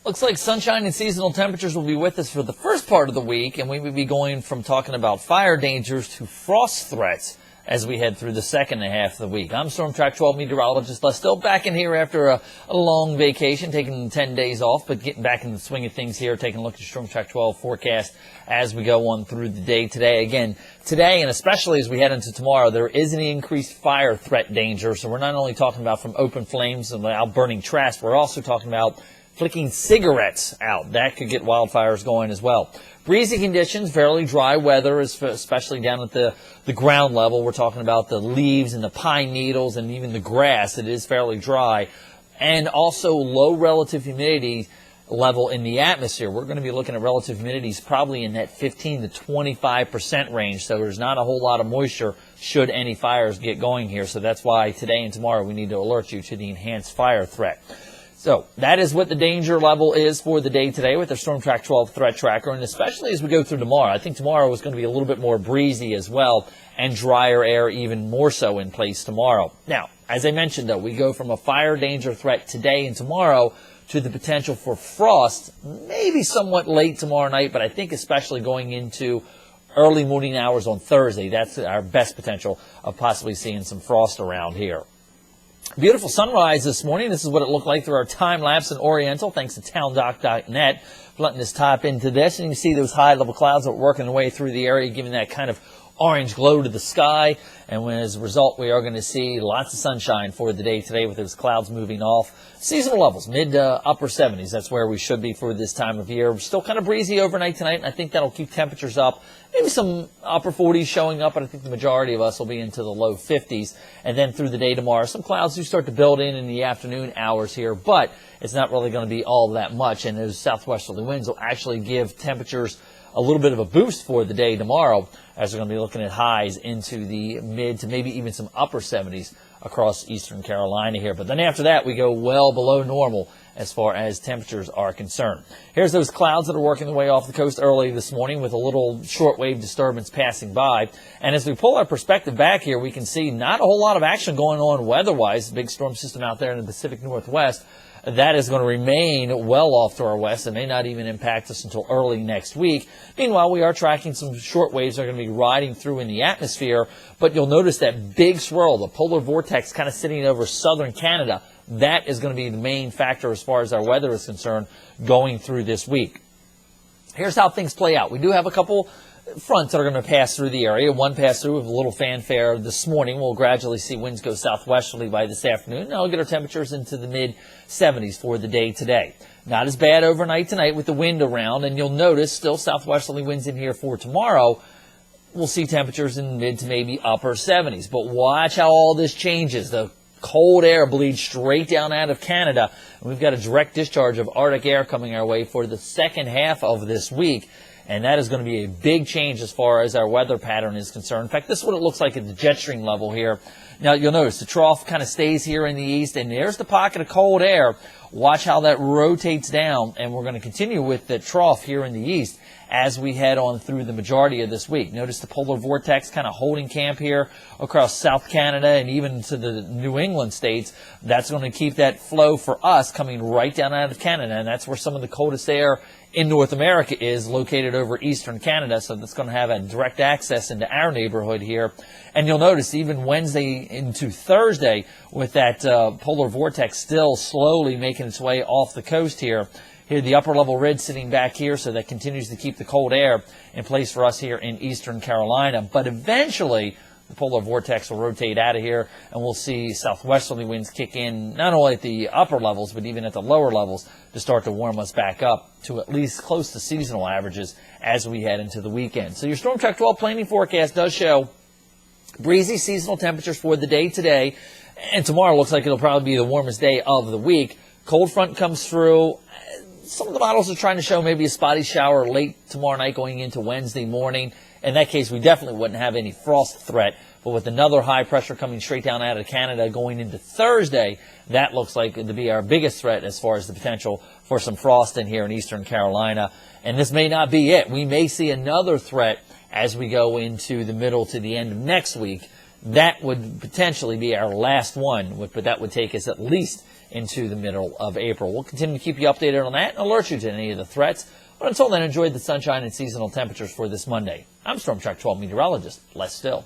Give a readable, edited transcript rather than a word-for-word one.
Looks like sunshine and seasonal temperatures will be with us for the first part of the week, and we will be going from talking about fire dangers to frost threats as we head through the second half of the week. I'm Storm Track 12 meteorologist Les, still back in here after a long vacation, taking 10 days off, but getting back in the swing of things here, taking a look at your Storm Track 12 forecast as we go on through the day today. Again, today, and especially as we head into tomorrow, there is an increased fire threat danger. So we're not only talking about from open flames and out burning trash, we're also talking about flicking cigarettes out. That could get wildfires going as well. Breezy conditions, fairly dry weather, especially down at the ground level. We're talking about the leaves and the pine needles and even the grass. It is fairly dry. And also low relative humidity level in the atmosphere. We're going to be looking at relative humidities probably in that 15 to 25% range. So there's not a whole lot of moisture should any fires get going here. So that's why today and tomorrow we need to alert you to the enhanced fire threat. So that is what the danger level is for the day today with our Storm Track 12 threat tracker, and especially as we go through tomorrow. I think tomorrow is going to be a little bit more breezy as well, and drier air even more so in place tomorrow. Now, as I mentioned, though, we go from a fire danger threat today and tomorrow to the potential for frost, maybe somewhat late tomorrow night, but I think especially going into early morning hours on Thursday. That's our best potential of possibly seeing some frost around here. Beautiful sunrise this morning. This is what it looked like through our time lapse in Oriental, thanks to towndoc.net for letting us tap into this. And you can see those high level clouds that are working their way through the area, giving that kind of orange glow to the sky. And as a result, we are going to see lots of sunshine for the day today with those clouds moving off. Seasonal levels, mid to upper 70s. That's where we should be for this time of year. We're still kind of breezy overnight tonight, and I think that'll keep temperatures up. Maybe some upper 40s showing up, but I think the majority of us will be into the low 50s. And then through the day tomorrow, some clouds do start to build in the afternoon hours here, but it's not really going to be all that much. And those southwesterly winds will actually give temperatures a little bit of a boost for the day tomorrow, as we're going to be looking at highs into the mid to maybe even some upper 70s across eastern Carolina here. But then after that, we go well below normal as far as temperatures are concerned. Here's those clouds that are working their way off the coast early this morning with a little shortwave disturbance passing by. And as we pull our perspective back here, we can see not a whole lot of action going on weather-wise. Big storm system out there in the Pacific Northwest. That is going to remain well off to our west and may not even impact us until early next week. Meanwhile, we are tracking some short waves that are going to be riding through in the atmosphere, but you'll notice that big swirl, the polar vortex kind of sitting over southern Canada. That is going to be the main factor as far as our weather is concerned going through this week. Here's how things play out. We do have a couple fronts that are going to pass through the area. One passed through with a little fanfare this morning. We'll gradually see winds go southwesterly by this afternoon. Now we'll get our temperatures into the mid-70s for the day today. Not as bad overnight tonight with the wind around, and you'll notice still southwesterly winds in here for tomorrow. We'll see temperatures in mid to maybe upper 70s. But watch how all this changes. The cold air bleeds straight down out of Canada, and we've got a direct discharge of Arctic air coming our way for the second half of this week. And that is going to be a big change as far as our weather pattern is concerned. In fact, this is what it looks like at the jet stream level here. Now, you'll notice the trough kind of stays here in the east, and there's the pocket of cold air. Watch how that rotates down, and we're going to continue with the trough here in the east as we head on through the majority of this week. Notice the polar vortex kind of holding camp here across South Canada and even to the New England states. That's going to keep that flow for us coming right down out of Canada, and that's where some of the coldest air in North America is located over eastern Canada, so that's going to have a direct access into our neighborhood here. And you'll notice even Wednesday into Thursday with that polar vortex still slowly making its way off the coast here. Here, the upper level ridge sitting back here, so that continues to keep the cold air in place for us here in eastern Carolina. But eventually, the polar vortex will rotate out of here, and we'll see southwesterly winds kick in, not only at the upper levels, but even at the lower levels to start to warm us back up to at least close to seasonal averages as we head into the weekend. So your Storm Track 12 planning forecast does show breezy seasonal temperatures for the day today, and tomorrow looks like it'll probably be the warmest day of the week. Cold front comes through. Some of the models are trying to show maybe a spotty shower late tomorrow night going into Wednesday morning. In that case, we definitely wouldn't have any frost threat. But with another high pressure coming straight down out of Canada going into Thursday, that looks like to be our biggest threat as far as the potential for some frost in here in eastern Carolina. And this may not be it. We may see another threat as we go into the middle to the end of next week. That would potentially be our last one, but that would take us at least into the middle of April. We'll continue to keep you updated on that and alert you to any of the threats. But until then, enjoy the sunshine and seasonal temperatures for this Monday. I'm Storm Track 12 meteorologist Les Still.